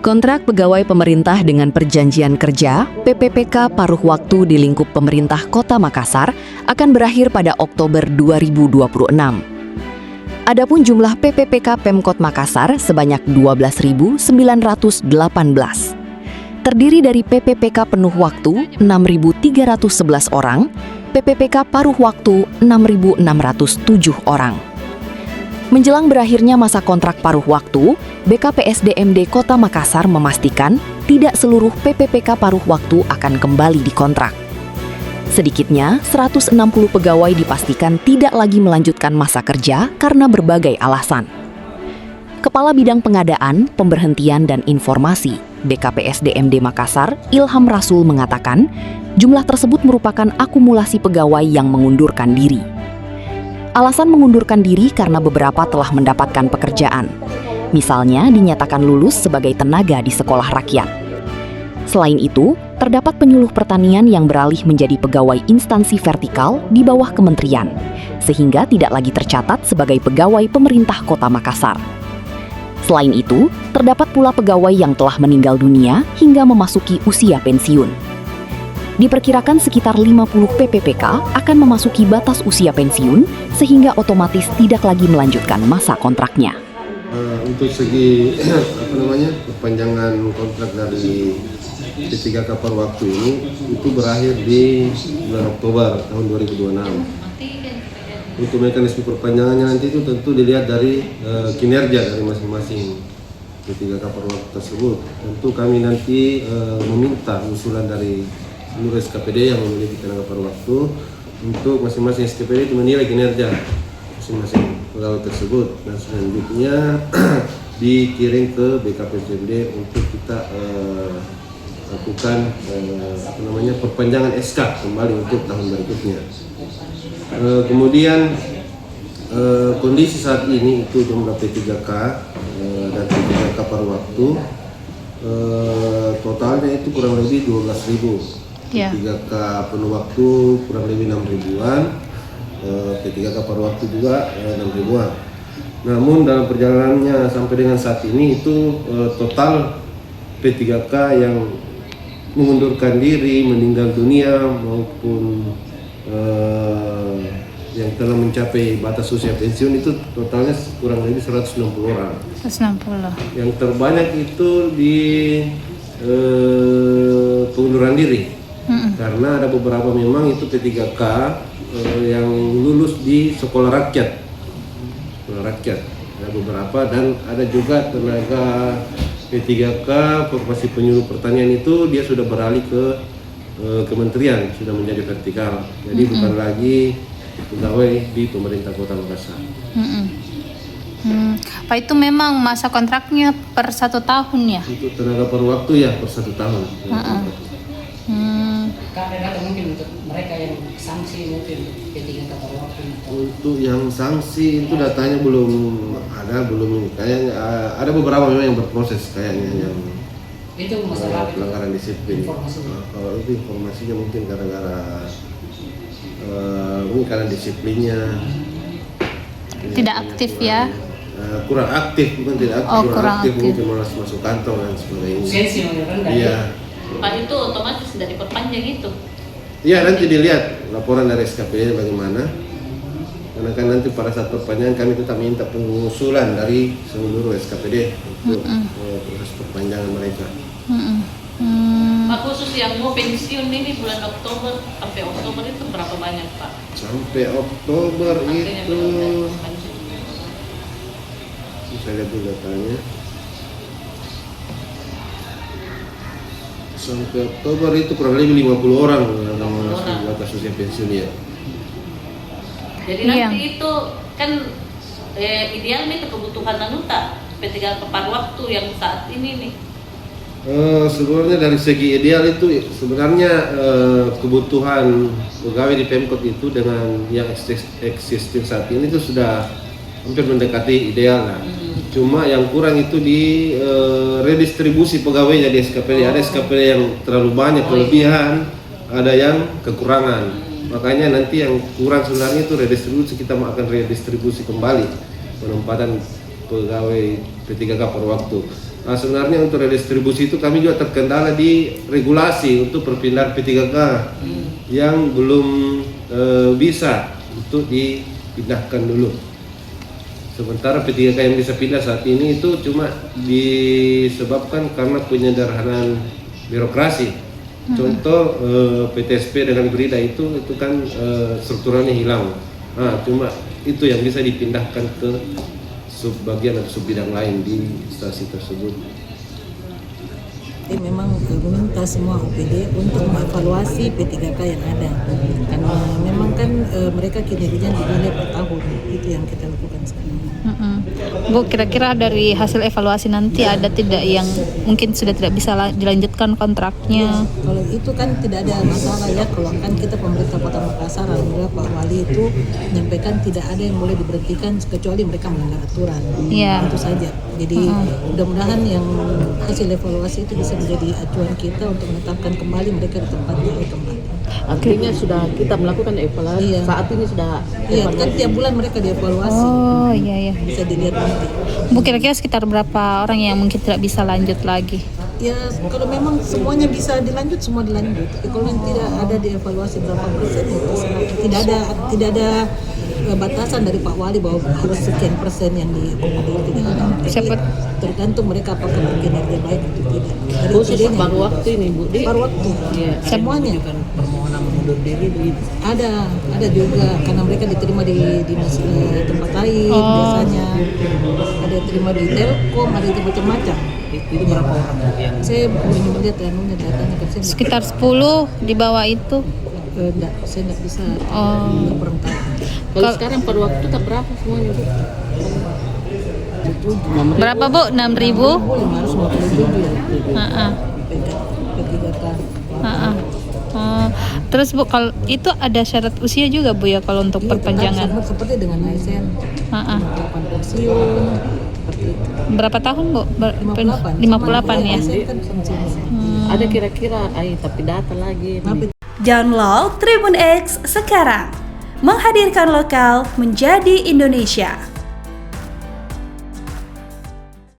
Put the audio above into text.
Kontrak pegawai pemerintah dengan perjanjian kerja (PPPK) paruh waktu di lingkup pemerintah Kota Makassar akan berakhir pada Oktober 2026. Adapun jumlah PPPK Pemkot Makassar sebanyak 12.918. Terdiri dari PPPK penuh waktu 6.311 orang, PPPK paruh waktu 6.607 orang. Menjelang berakhirnya masa kontrak paruh waktu, BKPSDMD Kota Makassar memastikan tidak seluruh PPPK paruh waktu akan kembali dikontrak. Sedikitnya, 160 pegawai dipastikan tidak lagi melanjutkan masa kerja karena berbagai alasan. Kepala Bidang Pengadaan, Pemberhentian dan Informasi BKPSDMD Makassar, Ilham Rasul mengatakan, jumlah tersebut merupakan akumulasi pegawai yang mengundurkan diri. Alasan mengundurkan diri karena beberapa telah mendapatkan pekerjaan. Misalnya dinyatakan lulus sebagai tenaga di sekolah rakyat. Selain itu, terdapat penyuluh pertanian yang beralih menjadi pegawai instansi vertikal di bawah kementerian, sehingga tidak lagi tercatat sebagai pegawai pemerintah Kota Makassar. Selain itu, terdapat pula pegawai yang telah meninggal dunia hingga memasuki usia pensiun. Diperkirakan sekitar 50 PPPK akan memasuki batas usia pensiun sehingga otomatis tidak lagi melanjutkan masa kontraknya. Untuk segi perpanjangan kontrak dari P3K paruh waktu ini itu berakhir di bulan Oktober tahun 2026. Untuk mekanisme perpanjangannya nanti itu tentu dilihat dari kinerja dari masing-masing P3K paruh waktu tersebut. Tentu kami nanti meminta usulan dari seluruh SKPD yang memiliki tenaga paruh waktu untuk masing-masing SKPD itu menilai kinerja masing-masing pegawai tersebut dan selanjutnya dikirim ke BKPSDMD untuk kita lakukan perpanjangan SK kembali untuk tahun berikutnya. Kemudian kondisi saat ini itu jumlah P3K dan P3K paruh waktu totalnya itu kurang lebih 12.000. P3K penuh waktu kurang lebih 6.000-an, P3K paruh waktu juga 6.000-an. Namun dalam perjalanannya sampai dengan saat ini itu total P3K yang mengundurkan diri, meninggal dunia maupun yang telah mencapai batas usia pensiun itu totalnya kurang lebih 160 orang. 160. Yang terbanyak itu di pengunduran diri. Karena ada beberapa memang itu P3K yang lulus di sekolah rakyat. Ada beberapa dan ada juga tenaga P3K profesi penyuluh pertanian itu dia sudah beralih ke kementerian, sudah menjadi vertikal. Jadi bukan lagi pegawai di pemerintah Kota Makassar. Pak, itu memang masa kontraknya per 1 tahun ya? Untuk tenaga paruh waktu ya per 1 tahun. Ada mungkin untuk mereka yang sanksi mungkin P3K paruh waktu. Untuk yang sanksi itu datanya belum ada, belum kayaknya ada beberapa memang yang berproses kayaknya yang itu masalah pelanggaran disiplin. Kalau itu informasinya mungkin gara-gara mungkin karena disiplinnya tidak aktif ya? Kurang aktif, bukan tidak aktif, kurang aktif mungkin malas masuk kantor dan sebagainya. Sensi rendah. Iya. Pak, itu otomatis dari perpanjang itu? Iya, nanti dilihat laporan dari SKPD bagaimana. Karena kan nanti pada saat perpanjangan kami tetap minta pengusulan dari seluruh SKPD untuk proses perpanjangan mereka. Pak, khusus yang mau pensiun ini bulan Oktober sampai Oktober itu berapa banyak, Pak? Sampai Oktober itu saya lihat dulu datanya. Sampai Oktober itu kurang lebih 50 orang yang masuk batas usia pensiun ya. Jadi nanti itu kan idealnya kebutuhan anuta P3K paruh waktu yang saat ini nih. Sebenarnya dari segi ideal itu sebenarnya kebutuhan pegawai di Pemkot itu dengan yang existing saat ini itu sudah hampir mendekati ideal lah. Cuma yang kurang itu di redistribusi pegawainya di SKPD. Ada SKPD yang terlalu banyak kelebihan, ada yang kekurangan. Makanya nanti yang kurang sebenarnya itu redistribusi, kita akan redistribusi kembali penempatan pegawai P3K paruh waktu. sebenarnya untuk redistribusi itu kami juga terkendala di regulasi untuk perpindahan P3K yang belum bisa untuk dipindahkan dulu. Sementara P3K yang bisa pindah saat ini itu cuma disebabkan karena penyederhanaan birokrasi. Contoh PTSP dengan Brida itu kan strukturalnya hilang. Cuma itu yang bisa dipindahkan ke subbagian atau subbidang lain di instansi tersebut. Memang meminta semua OPD untuk mengevaluasi P3K yang ada, karena memang kan mereka kinerjanya dinilai per tahun, itu yang kita lakukan sekarang. Bu, kira-kira dari hasil evaluasi nanti ada tidak yang mungkin sudah tidak bisa dilanjutkan kontraknya? Kalau itu kan tidak ada masalah ya, kalau kan kita pemerintah Kota Makassar, alhamdulillah Pak Wali itu menyampaikan tidak ada yang boleh diberhentikan kecuali mereka melanggar aturan. Itu saja. Jadi mudah-mudahan yang hasil evaluasi itu bisa menjadi acuan kita untuk menetapkan kembali mereka di tempatnya kembali. Artinya sudah kita melakukan evaluasi, saat ini sudah Iya, kan tiap bulan mereka dievaluasi. Oh iya. Bisa dilihat nanti. Bu, kira-kira sekitar berapa orang yang mungkin tidak bisa lanjut lagi? Ya kalau memang semuanya bisa dilanjut, semua dilanjut. Tapi kalau yang tidak ada dievaluasi berapa persen, ya terserah. Tidak ada batasan dari Pak Wali bahwa harus sekian persen yang diakomodir, tidak ada. Tapi tergantung mereka apakah berkinerja baik atau tidak. Dari khusus OPD-nya. baru waktu ini Bu. Baru waktu. Iya, Semuanya. Permohonan mundur diri begitu. Ada juga karena mereka diterima di tempat lain biasanya. Ada yang terima di Telkom, ada yang macam-macam. Itu berapa orang yang Saya belum melihat datanya kan saya Sekitar 10 di bawah itu. enggak, saya enggak bisa berengkap. kalau sekarang per waktu tak berapa semuanya Bu? Berapa Bu? 6.000? 557 ya. P3K. Terus Bu, kalau itu ada syarat usia juga Bu ya kalau untuk perpanjangan? Sama seperti dengan ASN. 8 pensiun seperti itu. Berapa tahun Bu? 58 ya. ASN kan pensiun. Ada kira-kira tapi data lagi. Download Tribun X sekarang. Menghadirkan lokal menjadi Indonesia.